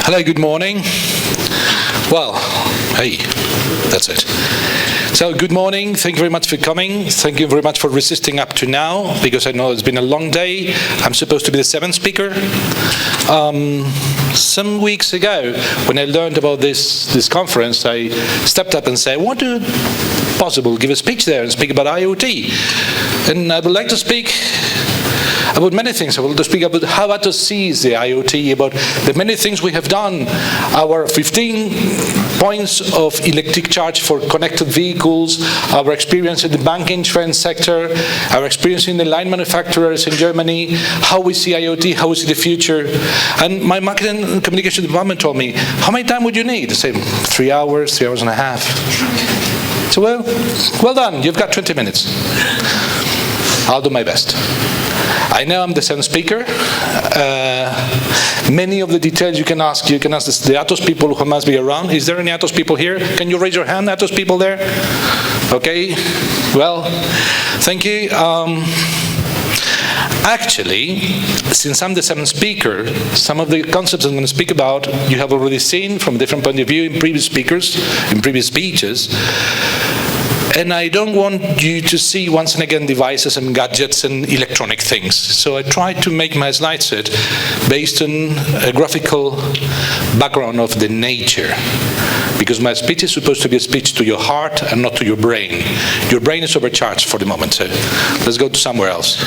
Hello, good morning. Well, hey, that's it. So good morning, thank you very much for coming. Thank you very much for resisting up to now, because I know it's been a long day. I'm supposed to be the seventh speaker. Some weeks ago, when I learned about this conference, I stepped up and said, I want to possible give a speech there and speak about IoT. And I would like to speak about many things. I will speak about how ATOS sees the IoT, about the many things we have done, our 15 points of electric charge for connected vehicles, our experience in the banking insurance sector, our experience in the line manufacturers in Germany, how we see IoT, how we see the future. And my marketing and communication department told me, how many time would you need? I said, 3 hours, 3 hours and a half. So well done, you've got 20 minutes. I'll do my best. I know I'm the seventh speaker. Many of the details you can ask the ATOS people who must be around. Is there any ATOS people here? Can you raise your hand, ATOS people there? Okay, well, thank you. Actually, since I'm the seventh speaker, some of the concepts I'm going to speak about, you have already seen from a different point of view in previous speakers, in previous speeches. And I don't want you to see once and again devices and gadgets and electronic things. So I tried to make my slide set based on a graphical background of the nature. Because my speech is supposed to be a speech to your heart and not to your brain. Your brain is overcharged for the moment, so let's go to somewhere else.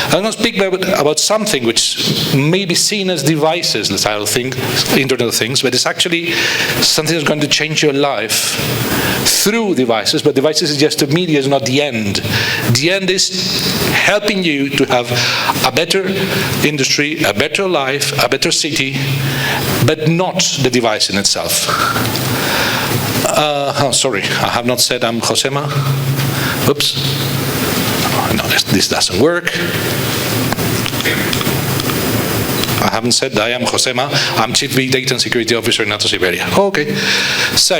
I'm going to speak about something which may be seen as devices, let's think, Internet of Things, but it's actually something that's going to change your life through devices, but devices is just a media, is not the end. The end is helping you to have a better industry, a better life, a better city, but not the device in itself. Sorry, I have not said I'm Josema. Oops. No, this doesn't work. I haven't said that I am Josema. I'm Chief Big Data and Security Officer in ATOS Iberia. Okay, so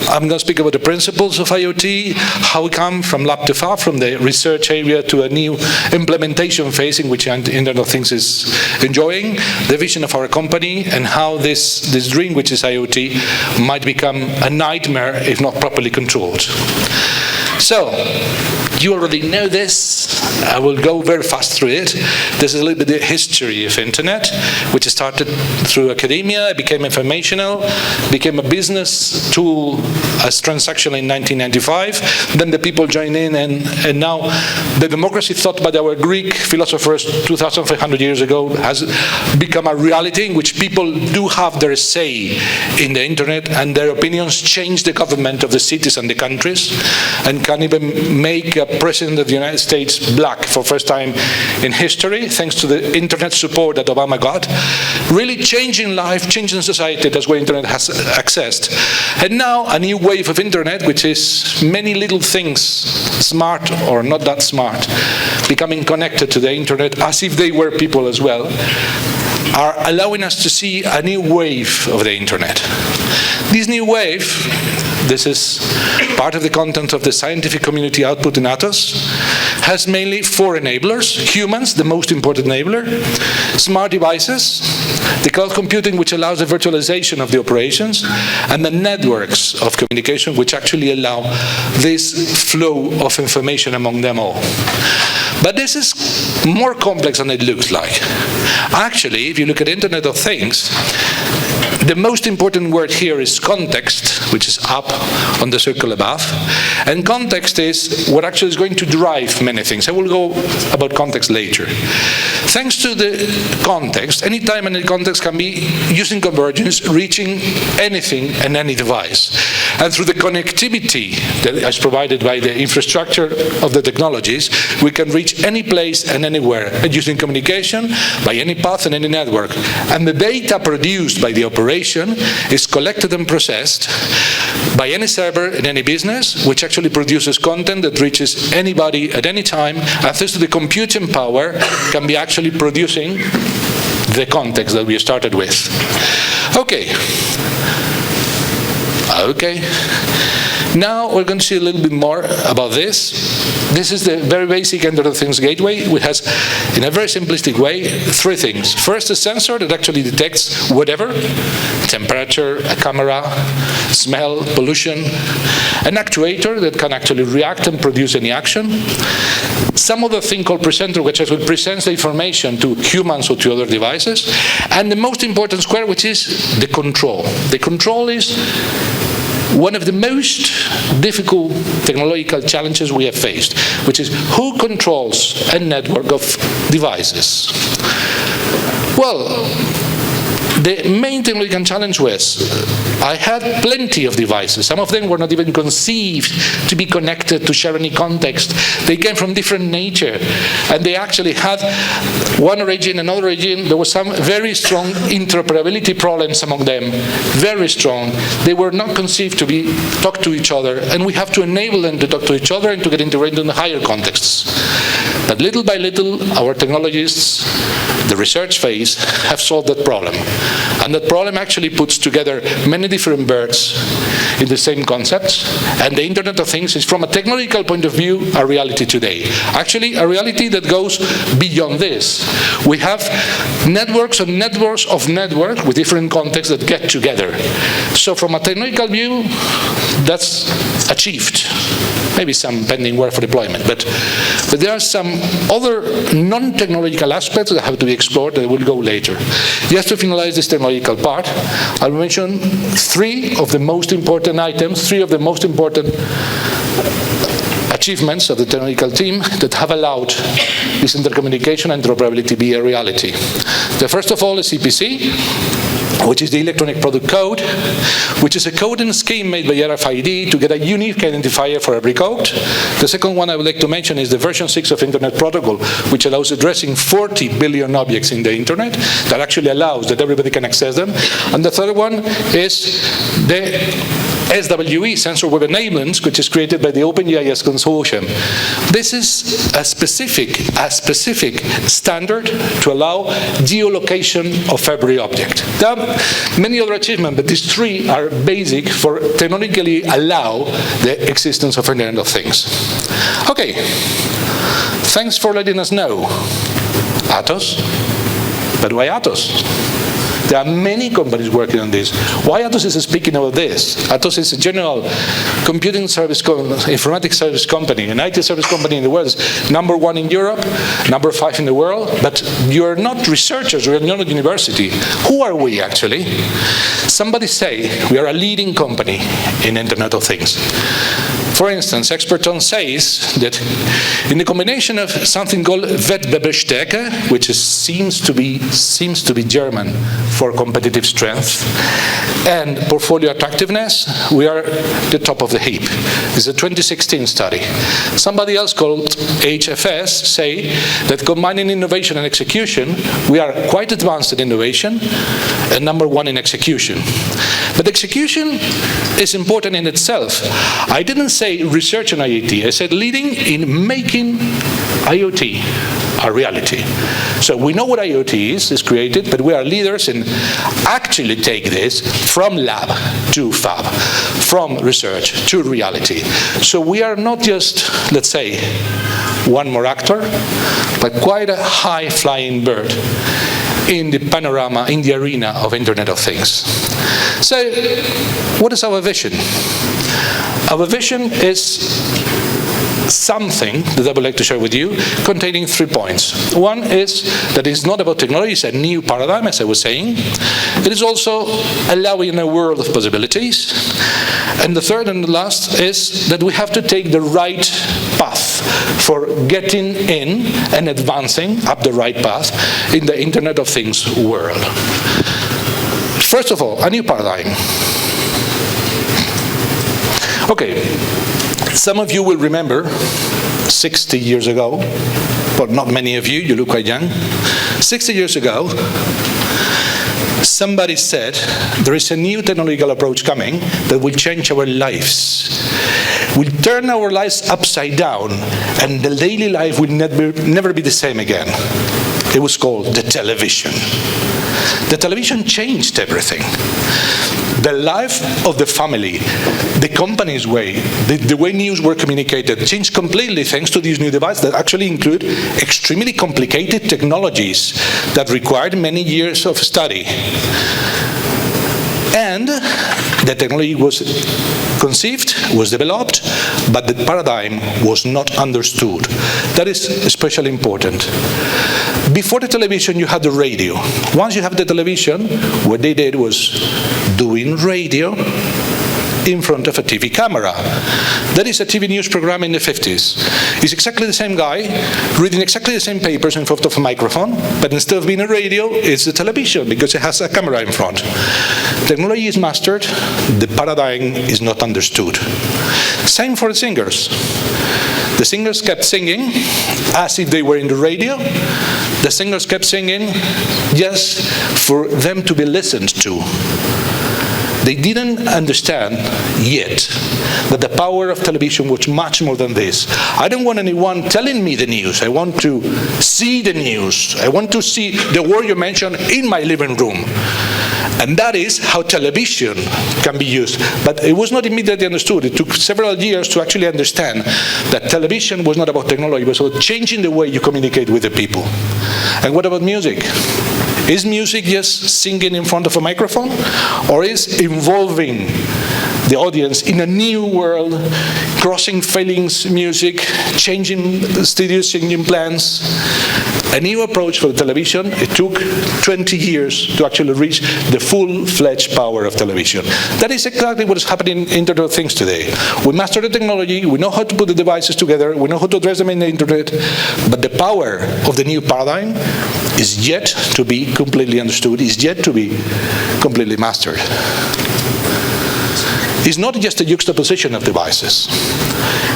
I'm going to speak about the principles of IoT, how we come from lab to fab, from the research area to a new implementation phase in which Internet of Things is enjoying, the vision of our company, and how this dream, which is IoT, might become a nightmare if not properly controlled. So, you already know this. I will go very fast through it. This is a little bit the history of Internet, which started through academia, became informational, became a business tool as transactional in 1995. Then the people joined in, and now the democracy thought by our Greek philosophers 2,500 years ago has become a reality in which people do have their say in the Internet, and their opinions change the government of the cities and the countries, and can even make a president of the United States black for first time in history, thanks to the Internet support that Obama got. Really changing life, changing society. That's what Internet has accessed. And now a new wave of Internet, which is many little things, smart or not that smart, becoming connected to the Internet as if they were people as well, are allowing us to see a new wave of the Internet. This new wave, this is part of the content of the scientific community output in ATOS, has mainly 4 enablers. Humans, the most important enabler. Smart devices. The cloud computing, which allows the virtualization of the operations. And the networks of communication, which actually allow this flow of information among them all. But this is more complex than it looks like. Actually, if you look at Internet of Things, the most important word here is context, which is up on the circle above. And context is what actually is going to drive many things. I will go about context later. Thanks to the context, any time any context can be using convergence, reaching anything and any device. And through the connectivity that is provided by the infrastructure of the technologies, we can reach any place and anywhere, and using communication by any path and any network. And the data produced by the operation is collected and processed by any server in any business, which actually produces content that reaches anybody at any time, and thanks to the computing power can be actually producing the context that we started with. Okay. Now we're going to see a little bit more about this. This is the very basic Internet of Things gateway, which has, in a very simplistic way, three things. First, a sensor that actually detects whatever: temperature, a camera, smell, pollution. An actuator that can actually react and produce any action. Some other thing called presenter, which actually presents the information to humans or to other devices. And the most important square, which is the control. The control is one of the most difficult technological challenges we have faced, which is who controls a network of devices. Well, the main technological challenge was, I had plenty of devices. Some of them were not even conceived to be connected, to share any context. They came from different nature, and they actually had one origin, another origin. There was some very strong interoperability problems among them, very strong. They were not conceived to be talk to each other, and we have to enable them to talk to each other and to get integrated in the higher contexts. But little by little, our technologists, the research phase, have solved that problem. And that problem actually puts together many different birds in the same concepts. And the Internet of Things is, from a technological point of view, a reality today. Actually, a reality that goes beyond this. We have networks and networks of networks with different contexts that get together. So from a technical view, that's achieved. Maybe some pending work for deployment. But there are some other non-technological aspects that have to be explored that will go later. Just to finalize this technological part, I'll mention three of the most important items, three of the most important achievements of the technical team that have allowed this intercommunication and interoperability to be a reality. The first of all is EPC, which is the electronic product code, which is a coding scheme made by RFID to get a unique identifier for every code. The second one I would like to mention is the version 6 of Internet Protocol, which allows addressing 40 billion objects in the Internet, that actually allows that everybody can access them. And the third one is the SWE, Sensor Web Enablement, which is created by the OpenGIS Consortium. This is a specific standard to allow geolocation of every object. There are many other achievements, but these three are basic for technologically allow the existence of Internet of Things. Okay, thanks for letting us know. ATOS, but why ATOS? There are many companies working on this. Why ATOS is speaking about this? ATOS is a general computing service, informatics service company, an IT service company in the world. It's #1 in Europe, #5 in the world, but you're not researchers, you're not a university. Who are we actually? Somebody say we are a leading company in Internet of Things. For instance, Experton says that in the combination of something called Wettbewerbsstärke, which seems to be German for competitive strength, and portfolio attractiveness, we are the top of the heap. This is a 2016 study. Somebody else called HFS say that combining innovation and execution, we are quite advanced in innovation and #1 in execution. But execution is important in itself. I didn't say research on IoT. I said leading in making IoT a reality. So we know what IoT is created, but we are leaders in actually take this from lab to fab, from research to reality. So we are not just, let's say, one more actor, but quite a high-flying bird in the panorama, in the arena of Internet of Things. So what is our vision? Our vision is something that I would like to share with you, containing 3 points. One is that it's not about technology, it's a new paradigm, as I was saying. It is also allowing a world of possibilities. And the third and the last is that we have to take the right path for getting in and advancing up the right path in the Internet of Things world. First of all, a new paradigm. Okay. Some of you will remember 60 years ago, but not many of you look quite young. 60 years ago, somebody said there is a new technological approach coming that will change our lives. Will turn our lives upside down, and the daily life will never be the same again. It was called the television. The television changed everything. The life of the family, the company's way, the way news were communicated changed completely thanks to these new devices that actually include extremely complicated technologies that required many years of study. And the technology was conceived, was developed, but the paradigm was not understood. That is especially important. Before the television, you had the radio. Once you have the television, what they did was doing radio in front of a TV camera. That is a TV news program in the 50s. It's exactly the same guy reading exactly the same papers in front of a microphone, but instead of being a radio, it's a television because it has a camera in front. Technology is mastered, the paradigm is not understood. Same for the singers. The singers kept singing as if they were in the radio. The singers kept singing just for them to be listened to. They didn't understand yet that the power of television was much more than this. I don't want anyone telling me the news. I want to see the news. I want to see the word you mentioned in my living room. And that is how television can be used. But it was not immediately understood. It took several years to actually understand that television was not about technology, it was about changing the way you communicate with the people. And what about music? Is music just singing in front of a microphone? Or is involving the audience in a new world, crossing feelings, music, changing studio singing plans? A new approach for the television. It took 20 years to actually reach the full-fledged power of television. That is exactly what is happening in Internet of Things today. We master the technology, we know how to put the devices together, we know how to address them in the Internet, but the power of the new paradigm is yet to be completely understood, is yet to be completely mastered. It's not just a juxtaposition of devices.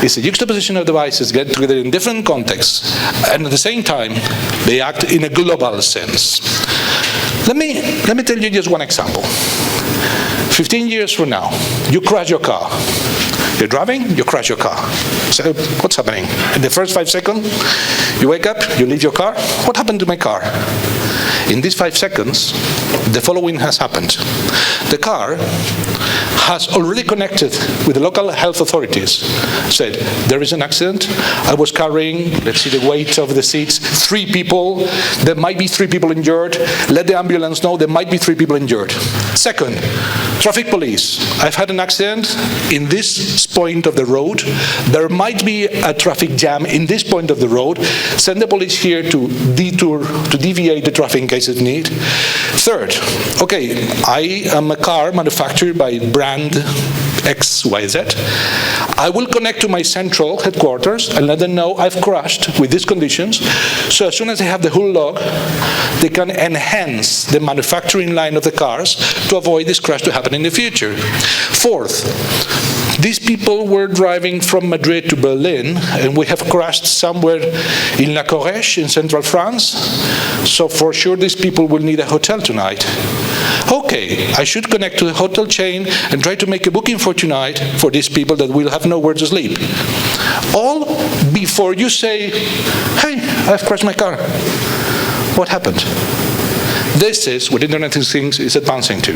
It's a juxtaposition of devices get together in different contexts, and at the same time, they act in a global sense. Let me tell you just one example. 15 years from now, you crash your car. You're driving, you crash your car. So what's happening? In the first 5 seconds, you wake up, you leave your car. What happened to my car? In these 5 seconds, the following has happened. The car has already connected with the local health authorities, said, there is an accident, I was carrying, let's see the weight of the seats, 3 people, there might be 3 people injured, let the ambulance know there might be 3 people injured. Second, traffic police, I've had an accident in this point of the road, there might be a traffic jam in this point of the road, send the police here to deviate the traffic in case it's need. Third, okay, I am a car manufactured by brand XYZ. I will connect to my central headquarters and let them know I've crashed with these conditions. So as soon as they have the whole log, they can enhance the manufacturing line of the cars to avoid this crash to happen in the future. Fourth, these people were driving from Madrid to Berlin, and we have crashed somewhere in La Corrèze in central France. So for sure these people will need a hotel tonight. Okay, I should connect to the hotel chain and try to make a booking for tonight for these people that will have nowhere to sleep. All before you say, hey, I've crashed my car. What happened? This is what Internet of Things is advancing to.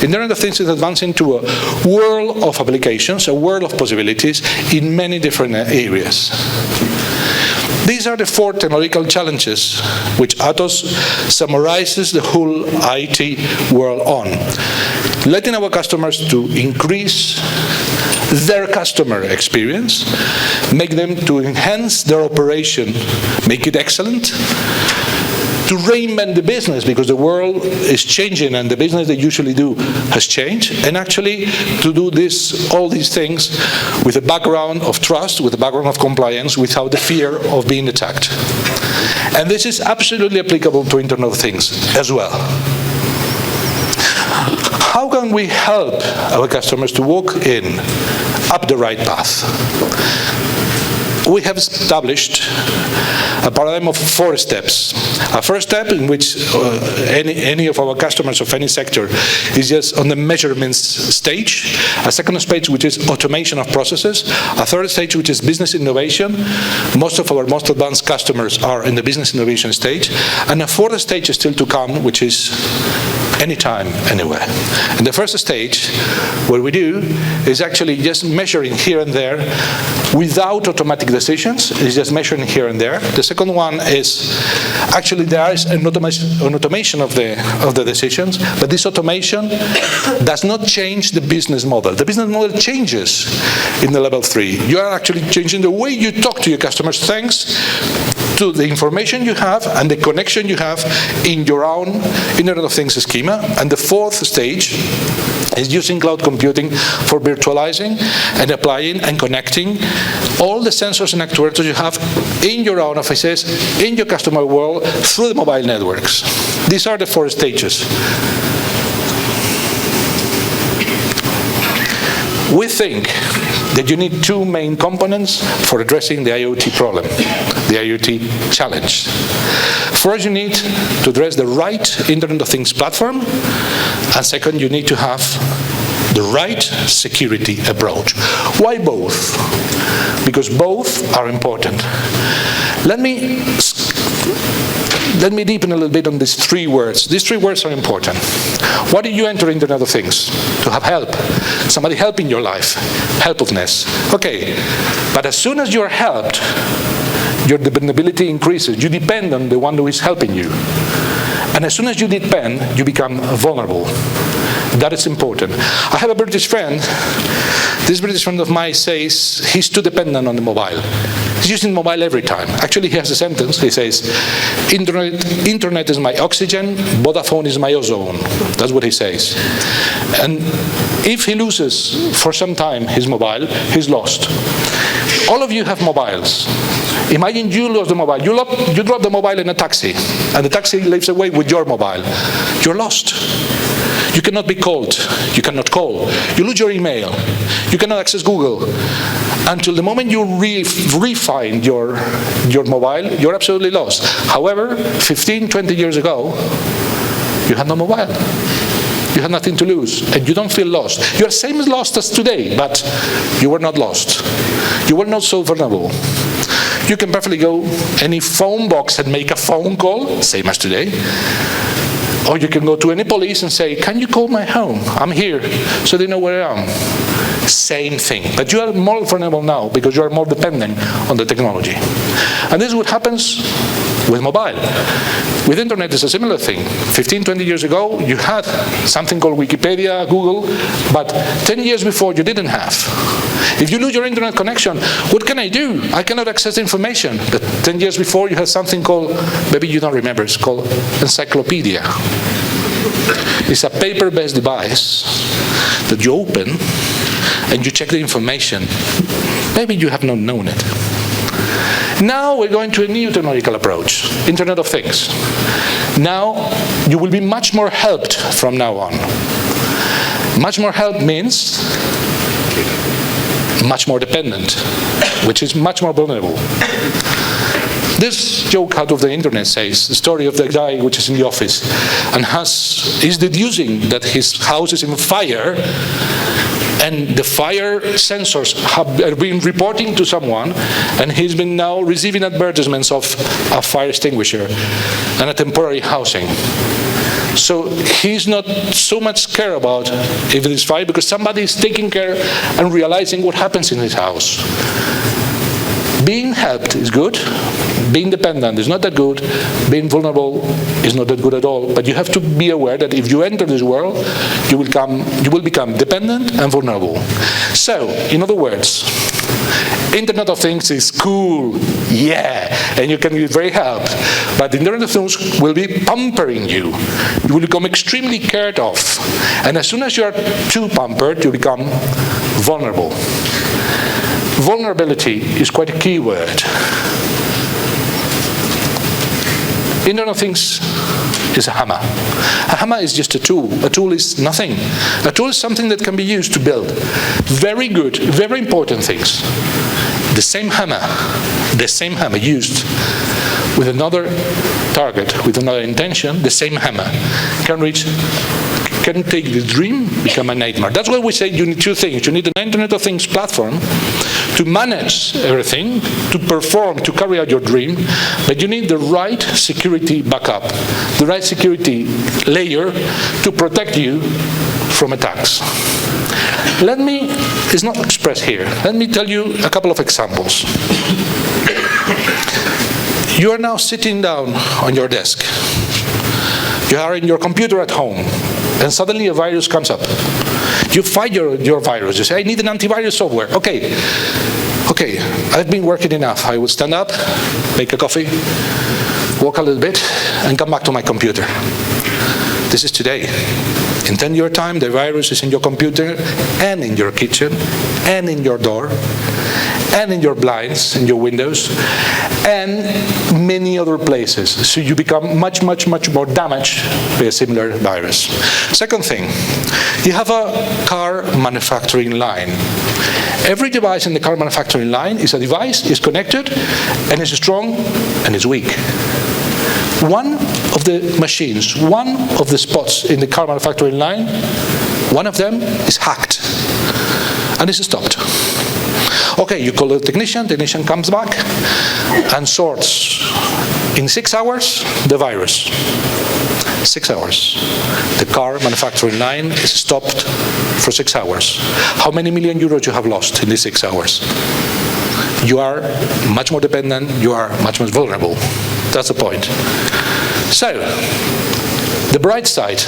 Internet of Things is advancing to a world of applications, a world of possibilities in many different areas. These are the 4 technological challenges which ATOS summarizes the whole IT world on. Letting our customers to increase their customer experience, make them to enhance their operation, make it excellent, to reinvent the business because the world is changing and the business they usually do has changed, and actually to do all these things with a background of trust, with a background of compliance, without the fear of being attacked. And this is absolutely applicable to Internet of Things as well. How can we help our customers to walk up the right path? we have established a paradigm of 4 steps. A first step in which any of our customers of any sector is just on the measurements stage. A second stage which is automation of processes. A third stage which is business innovation. Most of our most advanced customers are in the business innovation stage. And a fourth stage is still to come, which is anytime, anywhere. And the first stage, what we do is actually just measuring here and there without automatic decisions. It's just measuring here and there. The second one is actually there is an automation of the decisions, but this automation does not change the business model. The business model changes in the level 3. You are actually changing the way you talk to your customers thanks to the information you have and the connection you have in your own Internet of Things schema. And the fourth stage is using cloud computing for virtualizing and applying and connecting all the sensors and actuators you have in your own offices, in your customer world, through the mobile networks. These are the 4 stages. We think that you need 2 main components for addressing the IoT problem, the IoT challenge. First, you need to address the right Internet of Things platform, and second, you need to have the right security approach. Why both? Because both are important. Let me deepen a little bit on these 3 words. These 3 words are important. Why do you enter Internet of Things? To have help. Somebody helping your life. Helpfulness. Okay. But as soon as you're helped, your dependability increases. You depend on the one who is helping you. And as soon as you depend, you become vulnerable. That is important. I have a British friend. This British friend of mine says he's too dependent on the mobile. He's using mobile every time. Actually, he has a sentence. He says, Internet is my oxygen, Vodafone is my ozone. That's what he says. And if he loses for some time his mobile, he's lost. All of you have mobiles. Imagine you lose the mobile. You drop the mobile in a taxi, and the taxi leaves away with your mobile. You're lost. You cannot be called. You cannot call. You lose your email. You cannot access Google. Until the moment you re-find your mobile, you're absolutely lost. However, 15, 20 years ago, you had no mobile. You had nothing to lose, and you don't feel lost. You are same as lost as today, but you were not lost. You were not so vulnerable. You can perfectly go any phone box and make a phone call, same as today. Or you can go to any police and say, can you call my home? I'm here, so they know where I am. Same thing. But you are more vulnerable now because you are more dependent on the technology. And this is what happens with mobile. With internet, it's a similar thing. 15, 20 years ago, you had something called Wikipedia, Google, but 10 years before, you didn't have. If you lose your internet connection, what can I do? I cannot access information. But 10 years before, you had something called, maybe you don't remember, it's called encyclopedia. It's a paper-based device that you open and you check the information. Maybe you have not known it. Now we're going to a new technological approach, Internet of Things. Now you will be much more helped from now on. Much more help means much more dependent, which is much more vulnerable. This joke out of the internet says the story of the guy which is in the office and is deducing that his house is in fire, and the fire sensors have been reporting to someone, and he's been now receiving advertisements of a fire extinguisher and a temporary housing. So he's not so much scared about if it is fire because somebody is taking care and realizing what happens in his house. Being helped is good. Being dependent is not that good. Being vulnerable is not that good at all. But you have to be aware that if you enter this world, you will become dependent and vulnerable. So, in other words, Internet of Things is cool, yeah, and you can be very helped. But the Internet of Things will be pampering you. You will become extremely cared of. And as soon as you are too pampered, you become vulnerable. Vulnerability is quite a key word. Internet of Things is a hammer. A hammer is just a tool. A tool is nothing. A tool is something that can be used to build very good, very important things. the same hammer used with another target, with another intention, the same hammer can take the dream, become a nightmare. That's why we say you need two things. You need an Internet of Things platform to manage everything, to perform, to carry out your dream, but you need the right security backup, the right security layer to protect you from attacks. It's not expressed here. Let me tell you a couple of examples. You are now sitting down on your desk. You are in your computer at home, and suddenly a virus comes up. You find your virus. You say, I need an antivirus software. Okay, I've been working enough. I will stand up, make a coffee, walk a little bit, and come back to my computer. This is today. In 10-year time, the virus is in your computer, and in your kitchen, and in your door, and in your blinds, in your windows, and many other places. So you become much, much, much more damaged by a similar virus. Second thing, you have a car manufacturing line. Every device in the car manufacturing line is a device, is connected, and is strong, and is weak. One of the machines, one of the spots in the car manufacturing line, one of them is hacked, and is stopped. Okay, you call the technician comes back and sorts in 6 hours the virus. 6 hours. The car manufacturing line is stopped for 6 hours. How many million euros you have lost in these 6 hours? You are much more dependent, you are much more vulnerable. That's the point. So, the bright side,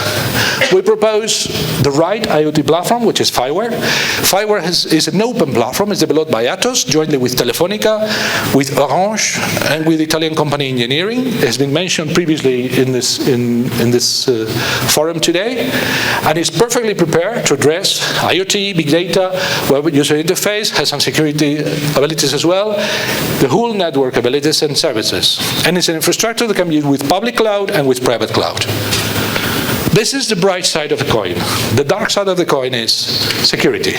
we propose the right IoT platform, which is FiWare. FiWare is an open platform. It's developed by ATOS, jointly with Telefonica, with Orange, and with Italian company Engineering. It has been mentioned previously in this forum today, and it's perfectly prepared to address IoT, big data, web user interface, has some security abilities as well, the whole network abilities and services. And it's an infrastructure that can be used with public cloud and with private cloud. This is the bright side of the coin. The dark side of the coin is security.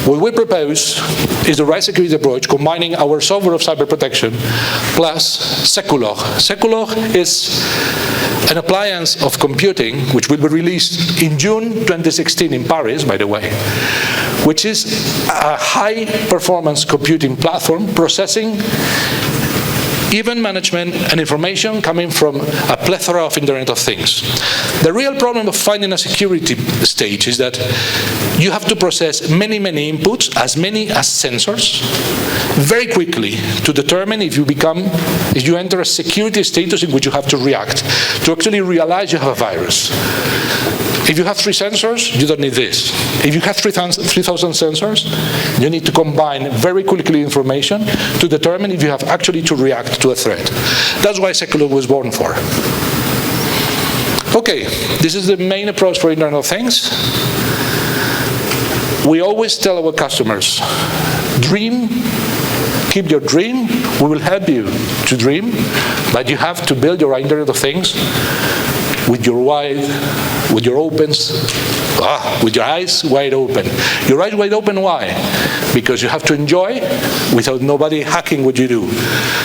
What we propose is the right security approach, combining our software of cyber protection plus Seculog. Seculog is an appliance of computing which will be released in June 2016 in Paris, by the way, which is a high-performance computing platform processing event management and information coming from a plethora of Internet of Things. The real problem of finding a security stage is that you have to process many, many inputs, as many as sensors, very quickly to determine if you enter a security status in which you have to react, to actually realize you have a virus. If you have 3 sensors, you don't need this. If you have 3,000 sensors, you need to combine very quickly information to determine if you have actually to react to a threat. That's why Seculog was born for. Okay, this is the main approach for Internet of Things. We always tell our customers, dream, keep your dream, we will help you to dream, but you have to build your Internet of Things with your eyes wide open. Your eyes wide open, why? Because you have to enjoy without nobody hacking what you do.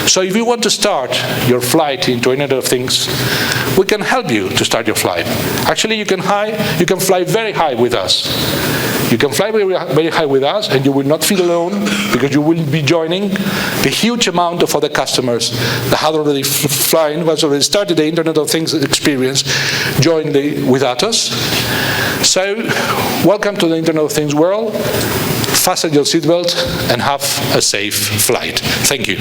So if you want to start your flight into Internet of Things, we can help you to start your flight. Actually, you can fly very high with us. You can fly very high with us, and you will not feel alone, because you will be joining a huge amount of other customers that have already already started the Internet of Things experience jointly with ATOS. So, welcome to the Internet of Things world. Fasten your seatbelt and have a safe flight. Thank you.